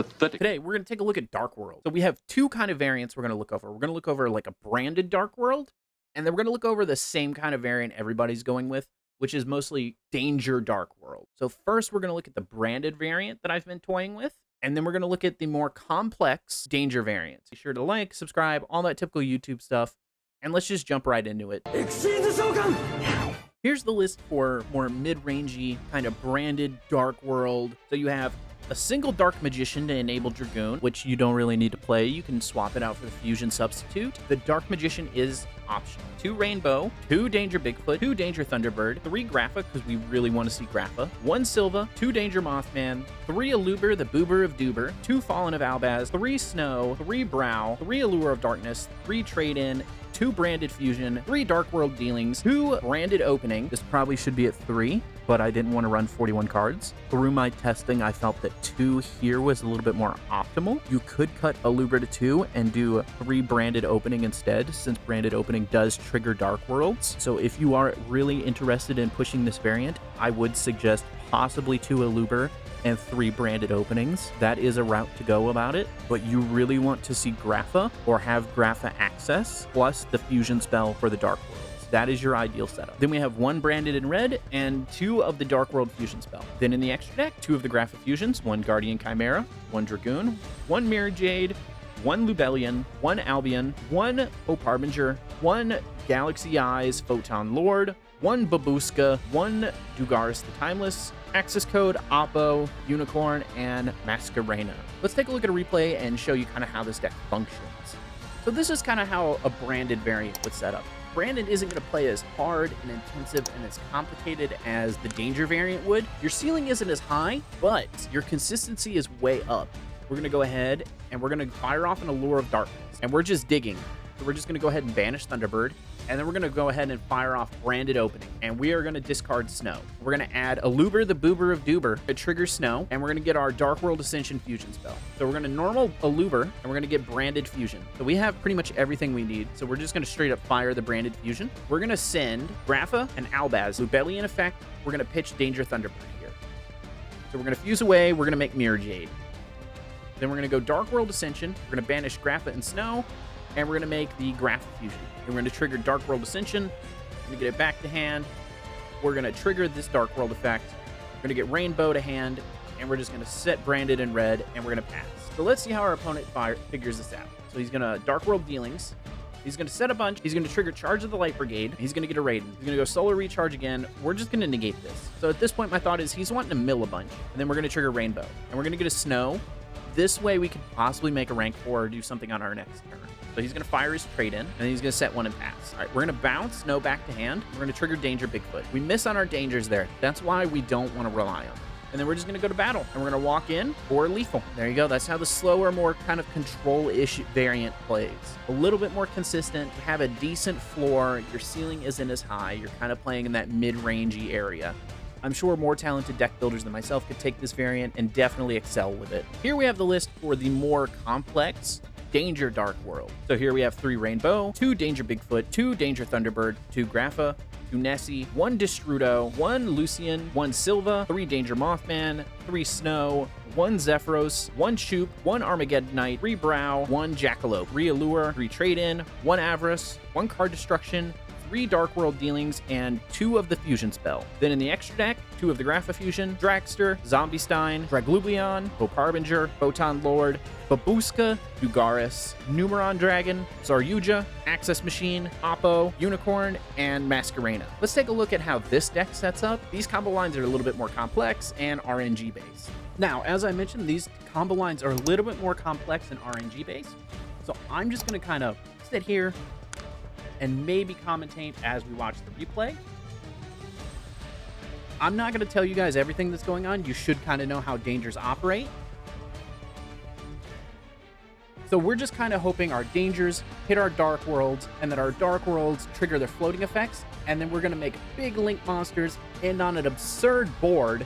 Pathetic. Today, we're going to take a look at Dark World. So we have two kind of variants we're going to look over. We're going to look over like a branded Dark World, and then we're going to look over the same kind of variant everybody's going with, which is mostly Danger Dark World. So first, we're going to look at the branded variant that I've been toying with, and then we're going to look at the more complex Danger variants. Be sure to like, subscribe, all that typical YouTube stuff, and let's just jump right into it. Here's the list for more mid-rangey, kind of branded Dark World. So you have a single Dark Magician to enable Dragoon, which you don't really need to play. You can swap it out for the Fusion substitute. The Dark Magician is optional. 2 Rainbow, 2 Danger Bigfoot, 2 Danger Thunderbird, 3 Grapha, because we really want to see Grapha, 1 Silva, 2 Danger Mothman, 3 Aluber, the Boober of Doober, 2 Fallen of Albaz, 3 Snow, 3 Brow, 3 Allure of Darkness, 3 Trade-In, 2 Branded Fusion, 3 Dark World Dealings, 2 Branded Opening. This probably should be at 3, but I didn't want to run 41 cards. Through my testing, I felt that 2 here was a little bit more optimal. You could cut Aluber to 2 and do 3 Branded Opening instead, since Branded Opening does trigger Dark Worlds. So if you are really interested in pushing this variant, I would suggest possibly 2 Aluber and 3 branded openings. That is a route to go about it, but you really want to see Grapha or have Grapha access plus the fusion spell for the Dark Worlds. That is your ideal setup. Then we have 1 branded in red and 2 of the Dark World fusion spell. Then in the extra deck, 2 of the Grapha fusions, 1 Guardian Chimera, 1 Dragoon, 1 Mirror Jade, 1 Lubellion, 1 Albion, 1 Hope Harbinger, 1 Galaxy Eyes Photon Lord, 1 Babushka, 1 Dugaris the Timeless, access code Oppo, Unicorn, and Masquerena. Let's take a look at a replay and show you kind of how this deck functions. So this is kind of how a branded variant would set up. Branded isn't going to play as hard and intensive and as complicated as the Danger variant would. Your ceiling isn't as high, but your consistency is way up. We're going to go ahead and we're going to fire off an Allure of Darkness, and we're just digging. So we're just going to go ahead and banish Thunderbird, and then we're going to go ahead and fire off Branded Opening, and we are going to discard Snow. We're going to add Aluber, the Boober of Doober, to trigger Snow, and we're going to get our Dark World Ascension Fusion spell. So we're going to normal Aluber, and we're going to get Branded Fusion. So we have pretty much everything we need, so we're just going to straight up fire the Branded Fusion. We're going to send Grapha and Albaz, Lubellion effect. We're going to pitch Danger Thunderbird here. So we're going to fuse away, we're going to make Mirror Jade. Then we're going to go Dark World Ascension, we're going to banish Grapha and Snow, and we're going to make the Grapha Fusion. And we're going to trigger Dark World Ascension. We're going to get it back to hand. We're going to trigger this Dark World effect. We're going to get Rainbow to hand, and we're just going to set Branded in red, and we're going to pass. So let's see how our opponent figures this out. So he's going to Dark World Dealings. He's going to set a bunch. He's going to trigger Charge of the Light Brigade. He's going to get a Raiden. He's going to go Solar Recharge again. We're just going to negate this. So at this point, my thought is he's wanting to mill a bunch, and then we're going to trigger Rainbow. And we're going to get a Snow. This way, we could possibly make a rank 4 or do something on our next turn. So he's going to fire his trade-in, and then he's going to set 1 and pass. All right, we're going to bounce Snow back to hand. We're going to trigger Danger Bigfoot. We miss on our dangers there. That's why we don't want to rely on them. And then we're just going to go to battle, and we're going to walk in for lethal. There you go. That's how the slower, more kind of control-ish variant plays. A little bit more consistent. You have a decent floor. Your ceiling isn't as high. You're kind of playing in that mid-rangey area. I'm sure more talented deck builders than myself could take this variant and definitely excel with it. Here we have the list for the more complex Danger Dark World. So here we have 3 Rainbow, 2 Danger Bigfoot, 2 Danger Thunderbird, 2 Grapha, 2 Nessie, 1 Destrudo, 1 Lucian, 1 Silva, 3 Danger Mothman, 3 Snow, 1 Zephyros, 1 Shoop, 1 Armageddon Knight, 3 Brow, 1 Jackalope, 3 Allure, 3 Trade-In, 1 Avarice, 1 Card Destruction, 3 Dark World Dealings, and 2 of the Fusion spell. Then in the extra deck, 2 of the Grapha Fusion, Dragster, Zombie Stein, Draglublion, Hope Harbinger, Photon Lord, Babushka, Dugaris, Numeron Dragon, Yugioh, Access Machine, Oppo, Unicorn, and Masquerena. Let's take a look at how this deck sets up. These combo lines are a little bit more complex and RNG based. Now, as I mentioned, these combo lines are a little bit more complex and RNG based. So I'm just going to kind of sit here and maybe commentate as we watch the replay. I'm not going to tell you guys everything that's going on. You should kind of know how dangers operate. So we're just kind of hoping our dangers hit our Dark Worlds, and that our Dark Worlds trigger their floating effects, and then we're going to make big link monsters end on an absurd board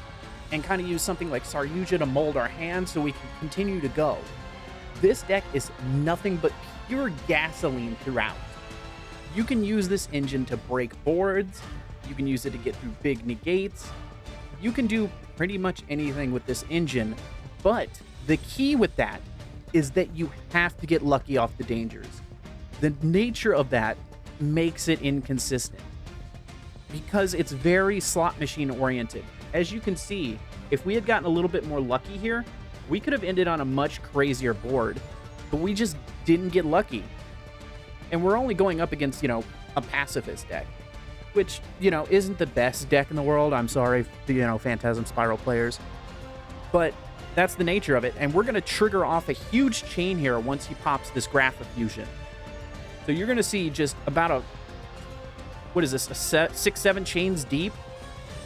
and kind of use something like Saryuja to mold our hand so we can continue to go. This deck is nothing but pure gasoline throughout. You can use this engine to break boards. You can use it to get through big negates. You can do pretty much anything with this engine, but The key with that is that you have to get lucky off the dangers. The nature of that makes it inconsistent because it's very slot machine oriented. As you can see, if we had gotten a little bit more lucky here, we could have ended on a much crazier board, but we just didn't get lucky. And we're only going up against, a pacifist deck, which, isn't the best deck in the world. I'm sorry, Phantasm Spiral players. But that's the nature of it, and we're going to trigger off a huge chain here once he pops this Graph of Fusion. So you're going to see just about what is this, 6-7 chains deep?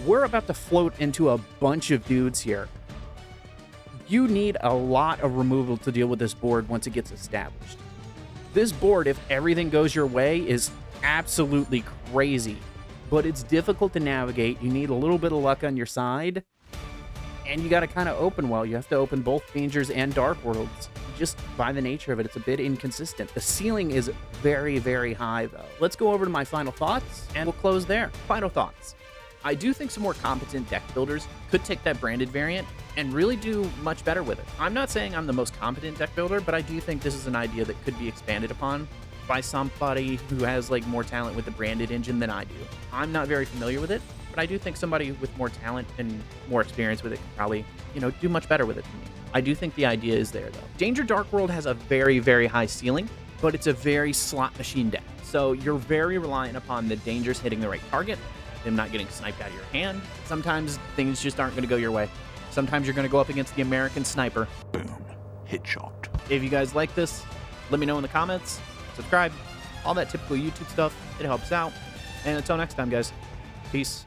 We're about to float into a bunch of dudes here. You need a lot of removal to deal with this board once it gets established. This board, if everything goes your way, is absolutely crazy, but it's difficult to navigate. You need a little bit of luck on your side, and you got to kind of open well. You have to open both Dangers and Dark Worlds. Just by the nature of it, it's a bit inconsistent. The ceiling is very, very high, though. Let's go over to my final thoughts, and we'll close there. Final thoughts. I do think some more competent deck builders could take that branded variant and really do much better with it. I'm not saying I'm the most competent deck builder, but I do think this is an idea that could be expanded upon by somebody who has more talent with the branded engine than I do. I'm not very familiar with it, but I do think somebody with more talent and more experience with it could probably, do much better with it than me. I do think the idea is there, though. Danger Dark World has a very, very high ceiling, but it's a very slot machine deck. So you're very reliant upon the dangers hitting the right target, them not getting sniped out of your hand. Sometimes things just aren't going to go your way. Sometimes you're going to go up against the American sniper. Boom. Headshot. If you guys like this, let me know in the comments. Subscribe. All that typical YouTube stuff. It helps out. And until next time, guys. Peace.